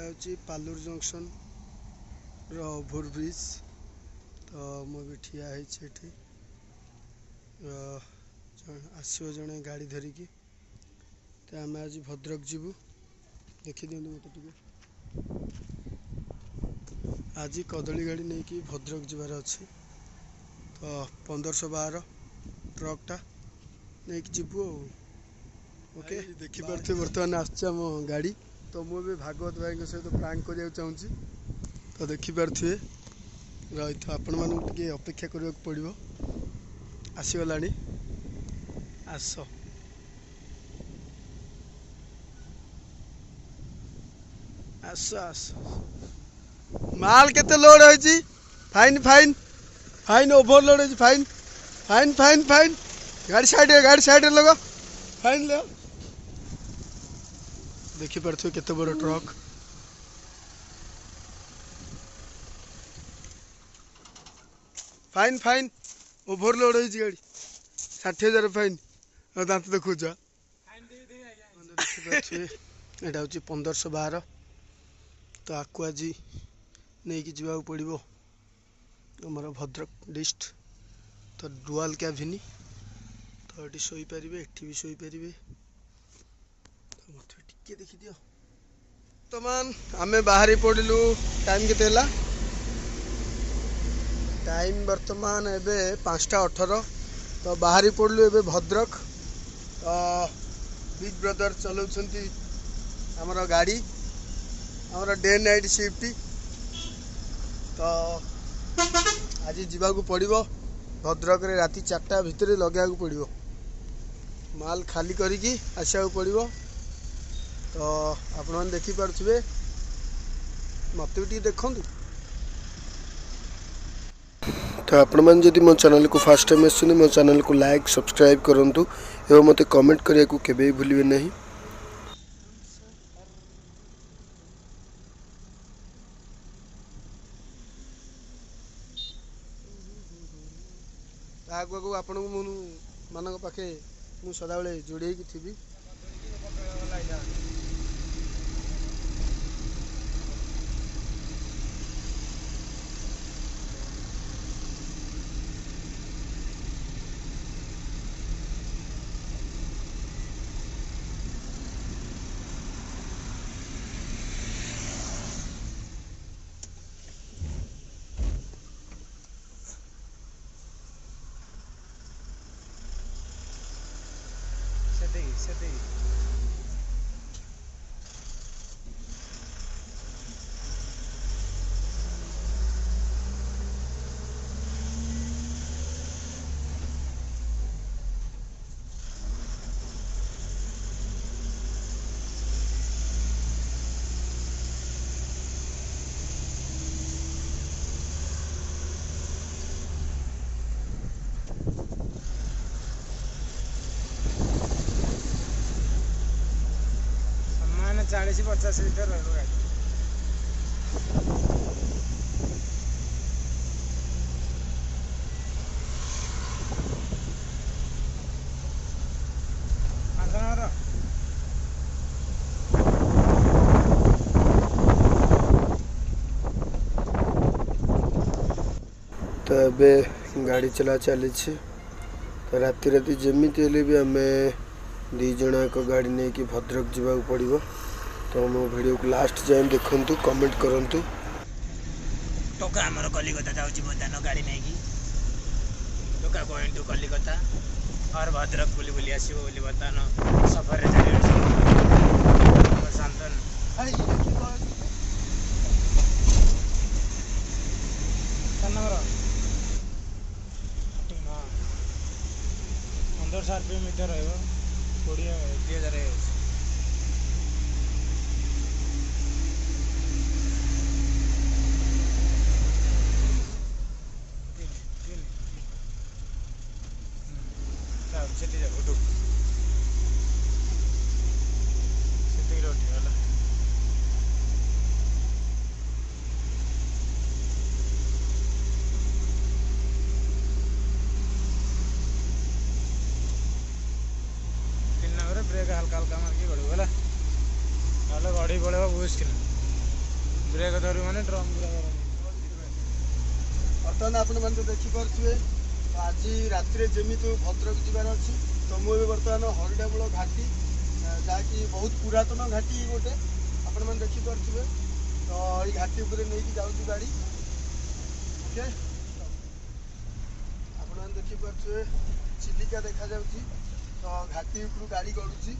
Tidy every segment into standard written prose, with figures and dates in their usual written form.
एटा हूँ पालुर जंक्शन रो over bridge. तो मुझे ठिया है आसो जड़े गाड़ी धरिकी। तो आम आज भद्रक जीवु देखी दिखाँ मत टे आज कदली गाड़ी नहीं कि भद्रक जीवार अच्छे। तो 1512 ट्रकटा नहीं कि जीवु। ओके देखी पारे बर्तमान आम गाड़ी। तो मुझे भागवत भाई सहित प्रांक करने चाहूँगी। तो देखिपे रही आपण मानक टे अपेक्षा करने पड़ो आसगला आस आस आस माल केते लोड होइछि। फाइन फाइन फाइन ओवरलोड होइछि। फाइन फाइन फाइन फाइन गाड़ी साइड लगा फाइन ले देखि पारथि केते बड़ ट्रक। फाइन फाइन ओवरलोड होइछि गाड़ी 60,000 फाइन दांत देखु जा एटा हूँ 1512। तो आपको आज नहीं कि जावाक पड़ो आमर भद्रक डिस्ट। तो डुआल कैबिन तो ये शोपारे एटी भी शोपारे। तो मत टे देखी दियो बर्तमान आम बाहरी पड़ू। टाइम के टाइम बर्तमान एबे 5:18। तो बाहरी पड़ू एबे भद्रक। बिग ब्रदर चलाउछंती आमर गाड़ी आमर डे नाइट शिफ्ट। तो आज जावाक पड़ो भद्रक रे राति 4टा भितर लगे पड़ो माल खाली करिकी आसा पड़ो। तो आपण मैंने देखिपे मत भी देखु। तो आपण मैंने जदि मो चैनल को फास्ट टाइम आसुनी मो चैनल को लाइक सब्सक्राइब करूँ एवं मत कमेंट करने को केबे भूलिए नहीं। आगू आपण मान पाखे मुझे सदा बेले जोड़े थी। सामान 40-50 लीटर गाड़ी तो अबे गाड़ी चला चली। तो राति राति जमीती भी आम दी जन एक गाड़ी नहीं कि भद्रक जावाक पड़ो। तो मो वीडियो को लास्ट जाए देखु कमेंट करूँ। टोका आमर कलिकता जाऊँगी बर्तमान गाड़ी नहीं कि टोका गोइंग टू कलिकता और भद्रक बुली बुली आसो बोली बर्तमान सफर शांतन नंबर 1500 मीटर रहा 20,000 ब्रेक हल्का हल्का मार्क गड़ू है ना गड़ी पड़े बहुत मुश्किल। ବ୍ରେକ୍ ଧରିବ ମାନେ ଡ୍ରମ୍ ପୁରା ଗରମ। ବର୍ତ୍ତମାନ ଆପଣମାନେ ତ ଦେଖିପାରୁଥିବେ ଆଜି ରାତିରେ ଯେମିତି ଭଦ୍ରକ ଯିବାର ଅଛି। ତ ମୁଁ ଏବେ ବର୍ତ୍ତମାନ ହରିଡ଼ାମୂଳ ଘାଟି ଯାହାକି ବହୁତ ପୁରାତନ ଘାଟି ଗୋଟେ ଆପଣମାନେ ଦେଖିପାରୁଥିବେ। ତ ଏଇ ଘାଟି ଉପରେ ନେଇକି ଯାଉଛି ଗାଡ଼ି। ଓକେ, ଆପଣମାନେ ଦେଖିପାରୁଥିବେ ଚିଲିକା ଦେଖାଯାଉଛି। ତ ଘାଟି ଉପରୁ ଗାଡ଼ି ଗଡ଼ୁଛି।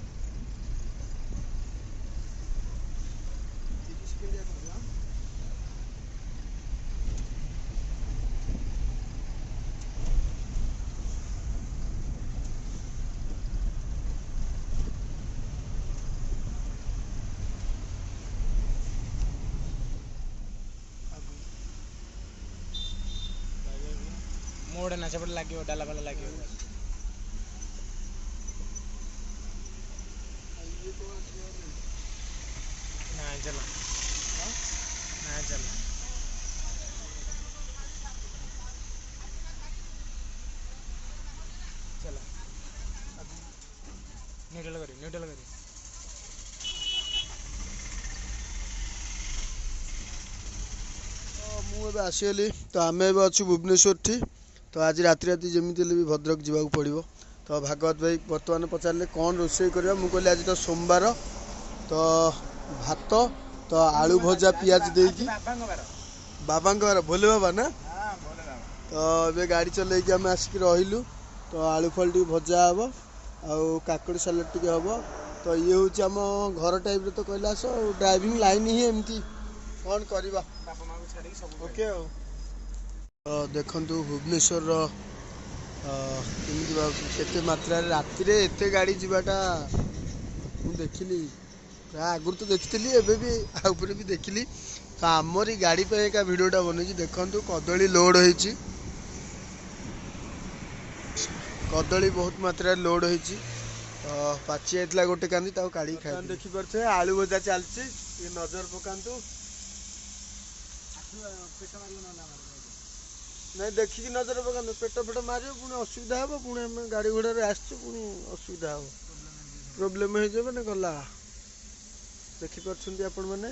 30 ସେକେଣ୍ଡ କରୁଛି। ମୋଡ଼ ନା ସେପଟେ ଲାଗିବ, ଡାଲା ଫାଲା ଲାଗିବ। ନାଇଁ ଚାଲ, ନାଇଁ ଚାଲ। ଚାଲ ନ୍ୟୁଟ୍ରାଲ କରି, ନ୍ୟୁଟ୍ରାଲ କରି। ମୁଁ ଏବେ ଆସିଗଲି। ତ ଆମେ ଏବେ ଅଛୁ ଭୁବନେଶ୍ୱରଠି। ତ ଆଜି ରାତି ଯେମିତି ହେଲେ ବି ଭଦ୍ରକ ଯିବାକୁ ପଡ଼ିବ। ତ ଭାଗବତ ଭାଇ ବର୍ତ୍ତମାନ ପଚାରିଲେ କ'ଣ ରୋଷେଇ କରିବା। ମୁଁ କହିଲି ଆଜି ତ ସୋମବାର, ତ ଭାତ ତ ଆଳୁ ଭଜା ପିଆଜ ଦେଇକି। ବାବାଙ୍କ ବାର, ଭୋଲେ ବାବା ନା। ତ ଏବେ ଗାଡ଼ି ଚଲେଇକି ଆମେ ଆସିକି ରହିଲୁ। ତ ଆଳୁ ଫାଳୁ ଟିକେ ଭଜା ହେବ, ଆଉ କାକୁଡ଼ି ସାଲାଡ଼ ଟିକେ ହେବ। ତ ଇଏ ହେଉଛି ଆମ ଘର ଟାଇପ୍ର ତ କହିଲେ ଆସ। ଆଉ ଡ୍ରାଇଭିଂ ଲାଇନ୍ ହିଁ ଏମିତି, କ'ଣ କରିବା। ବାପା ମାଆକୁ ଛାଡ଼ିକି ସବୁ ଓକେ ଆଉ। ତ ଦେଖନ୍ତୁ ଭୁବନେଶ୍ୱରର କେମିତି କେତେ ମାତ୍ରାରେ ରାତିରେ ଏତେ ଗାଡ଼ି ଯିବାଟା ମୁଁ ଦେଖିଲି। ପ୍ରାୟ ଆଗରୁ ତ ଦେଖିଥିଲି, ଏବେ ବି ଆଉ ଉପରେ ବି ଦେଖିଲି। ତ ଆମରି ଗାଡ଼ି ପାଇଁ ଏକା ଭିଡ଼ିଓଟା ବନେଇଛି। ଦେଖନ୍ତୁ କଦଳୀ ଲୋଡ଼ ହେଇଛି, କଦଳୀ ବହୁତ ମାତ୍ରାରେ ଲୋଡ଼ ହେଇଛି। ତ ପାଚି ଯାଇଥିଲା ଗୋଟେ କାନ୍ଦି, ତାକୁ କାଢ଼ିକି ଖାଇ ଦେଖିପାରୁଥିବେ। ଆଳୁ ଭଜା ଚାଲିଛି, ଟିକେ ନଜର ପକାନ୍ତୁ। ନାଇଁ ଦେଖିକି ନଜର ପକାନ୍ତୁ। ପେଟ ଫେଟ ମାରିବ, ପୁଣି ଅସୁବିଧା ହେବ। ପୁଣି ଆମେ ଗାଡ଼ି ଘୋଡ଼ାରେ ଆସିଛୁ, ପୁଣି ଅସୁବିଧା ହେବ, ପ୍ରୋବ୍ଲେମ୍ ହେଇଯିବ ମାନେ ଗଲା। ଦେଖିପାରୁଛନ୍ତି ଆପଣମାନେ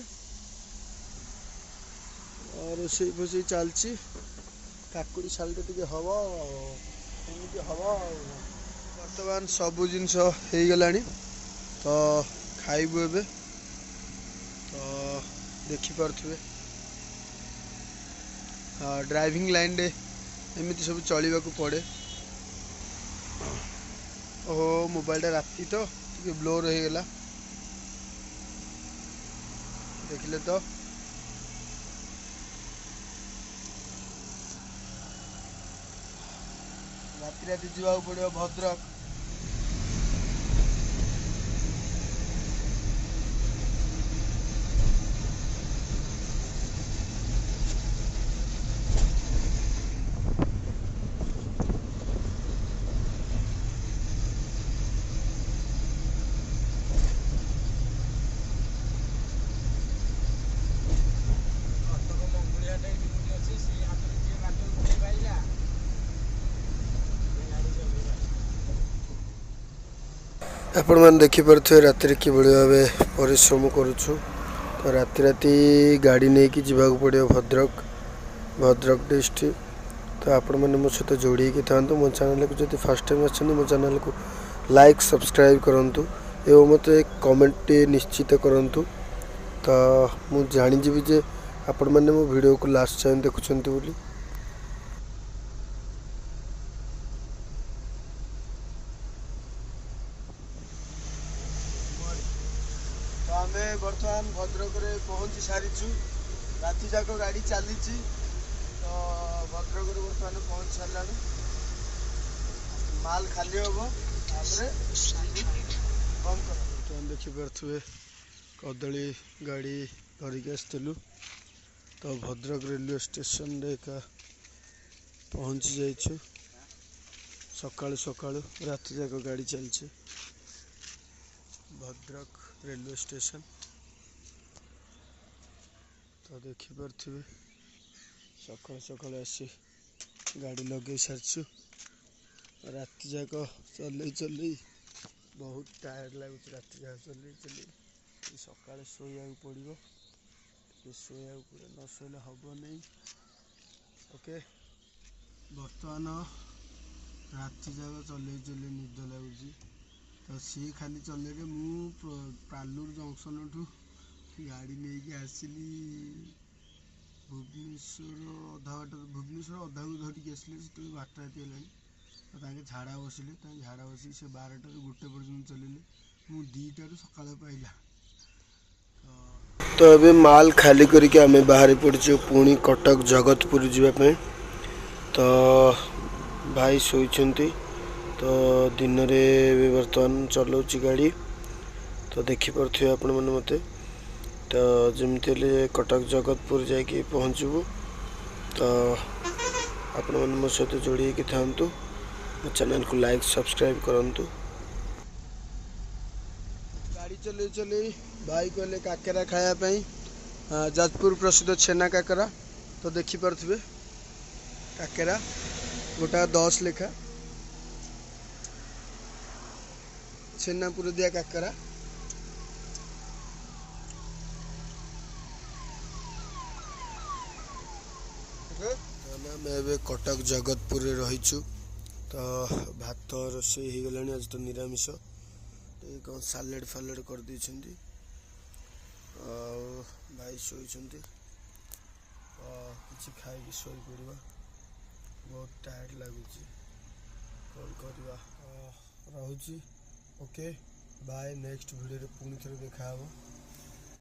ରୋଷେଇ ଫୋଷେଇ ଚାଲିଛି। କାକୁଡ଼ି ସାଲଡ଼ ଟିକେ ହେବ, ଏମିତି ହେବ ଆଉ। ବର୍ତ୍ତମାନ ସବୁ ଜିନିଷ ହେଇଗଲାଣି। ତ ଖାଇବୁ ଏବେ। ତ ଦେଖିପାରୁଥିବେ ଡ୍ରାଇଭିଂ ଲାଇନ୍ରେ ଏମିତି ସବୁ ଚଳିବାକୁ ପଡ଼େ। ଓହୋ, ମୋବାଇଲଟା ରାତି ତ ଟିକେ ବ୍ଲୋର ହେଇଗଲା, ଦେଖିଲେ ତ। ରାତି ଯିବାକୁ ପଡ଼ିବ ଭଦ୍ରକ। ଆପଣମାନେ ଦେଖିପାରୁଥିବେ ରାତିରେ କିଭଳି ଭାବେ ପରିଶ୍ରମ କରୁଛୁ। ତ ରାତି ଗାଡ଼ି ନେଇକି ଯିବାକୁ ପଡ଼ିବ ଭଦ୍ରକ ଡିଷ୍ଟ୍ରିକ୍ଟ। ତ ଆପଣମାନେ ମୋ ସହିତ ଯୋଡ଼ି ହେଇକି ଥାଆନ୍ତୁ। ମୋ ଚ୍ୟାନେଲକୁ ଯଦି ଫାର୍ଷ୍ଟ ଟାଇମ୍ ଆସିଛନ୍ତି, ମୋ ଚ୍ୟାନେଲକୁ ଲାଇକ୍ ସବସ୍କ୍ରାଇବ୍ କରନ୍ତୁ ଏବଂ ମୋତେ କମେଣ୍ଟଟି ନିଶ୍ଚିତ କରନ୍ତୁ। ତ ମୁଁ ଜାଣିଯିବି ଯେ ଆପଣମାନେ ମୋ ଭିଡ଼ିଓକୁ ଲାଷ୍ଟ ଯାଏଁ ଦେଖୁଛନ୍ତି ବୋଲି। ତ ଆମେ ବର୍ତ୍ତମାନ ଭଦ୍ରକରେ ପହଞ୍ଚି ସାରିଛୁ। ରାତି ଯାକ ଗାଡ଼ି ଚାଲିଛି। ତ ଭଦ୍ରକରେ ବର୍ତ୍ତମାନ ପହଞ୍ଚି ସାରିଲାଣି। ମାଲ ଖାଲି ହେବ, ତାପରେ ବନ୍ଦ କର। ବର୍ତ୍ତମାନ ଦେଖିପାରୁଥିବେ କଦଳୀ ଗାଡ଼ି ଧରିକି ଆସିଥିଲୁ। ତ ଭଦ୍ରକ ରେଲୱେ ଷ୍ଟେସନରେ ଏକା ପହଞ୍ଚି ଯାଇଛୁ। ସକାଳୁ ରାତି ଯାକ ଗାଡ଼ି ଚାଲିଛି। Bhadrak railway station. ତ ଦେଖିପାରୁଥିବେ ସକାଳୁ ଆସି ଗାଡ଼ି ଲଗେଇ ସାରିଛୁ। ରାତି ଯାକ ଚଲେଇ ବହୁତ ଟାୟାର୍ଡ଼ ଲାଗୁଛି। ରାତି ଯାକ ଚଲେଇ ସକାଳେ ଶୋଇବାକୁ ପଡ଼ିବ। ଟିକେ ଶୋଇବାକୁ ପଡ଼ିବ, ନ ଶୋଇଲେ ହେବ ନାହିଁ। ଓକେ, ବର୍ତ୍ତମାନ ରାତି ଯାକ ଚଲେଇ ନିଦ ଲାଗୁଛି। ତ ସିଏ ଖାଲି ଚଲେଇଲେ, ମୁଁ ପାଲୁର ଜଙ୍କସନଠୁ ଗାଡ଼ି ନେଇକି ଆସିଲି ଭୁବନେଶ୍ୱର ଅଧାକୁ ଧରିକି ଆସିଲେ। ସେତେବେଳେ 12ଟା ରାତି ହେଲାଣି। ତ ତାଙ୍କେ ଝାଡ଼ା ବସିଲେ, ତାଙ୍କେ ଝାଡ଼ା ବସିକି ସେ 12ଟାରୁ 1 ପର୍ଯ୍ୟନ୍ତ ଚଲେଇଲେ। ମୁଁ 2ଟାରୁ ସକାଳ ପାଇଲା। ତ ଏବେ ମାଲ୍ ଖାଲି କରିକି ଆମେ ବାହାରି ପଡ଼ିଛୁ ପୁଣି କଟକ ଜଗତପୁର ଯିବା ପାଇଁ। ତ ଭାଇ ଶୋଇଛନ୍ତି। ତ ଦିନରେ ଏବେ ବର୍ତ୍ତମାନ ଚଲାଉଛି ଗାଡ଼ି। ତ ଦେଖିପାରୁଥିବେ ଆପଣମାନେ ମୋତେ। ତ ଯେମିତି ହେଲେ କଟକ ଜଗତପୁର ଯାଇକି ପହଞ୍ଚିବୁ। ତ ଆପଣମାନେ ମୋ ସହିତ ଯୋଡ଼ି ହେଇକି ଥାଆନ୍ତୁ। ମୋ ଚ୍ୟାନେଲକୁ ଲାଇକ୍ ସବସ୍କ୍ରାଇବ୍ କରନ୍ତୁ। ଗାଡ଼ି ଚଲେଇ ଭାଇ କହିଲେ କାକେରା ଖାଇବା ପାଇଁ, ଯାଜପୁର ପ୍ରସିଦ୍ଧ ଛେନା କାକେରା। ତ ଦେଖିପାରୁଥିବେ କାକେରା ଗୋଟା 10 ଲେଖା, ଛେନା ପୁର ଦିଆ କାକେରା। ଆମେ ଏବେ କଟକ ଜଗତପୁରରେ ରହିଛୁ। ତ ଭାତ ରୋଷେଇ ହେଇଗଲାଣି, ଆଜି ତ ନିରାମିଷ। ଟିକେ କ'ଣ ସାଲାଡ଼ କରିଦେଇଛନ୍ତି। ଆଉ ଭାଇ ଶୋଇଛନ୍ତି। କିଛି ଖାଇକି ଶୋଇପଡ଼ିବା, ବହୁତ ଟାୟାର୍ଡ଼ ଲାଗୁଛି। କ'ଣ କରିବା, ରହୁଛି। Okay, bye. ନେକ୍ସଟ ଭିଡ଼ିଓରେ ପୁଣି ଥରେ ଦେଖାହେବ।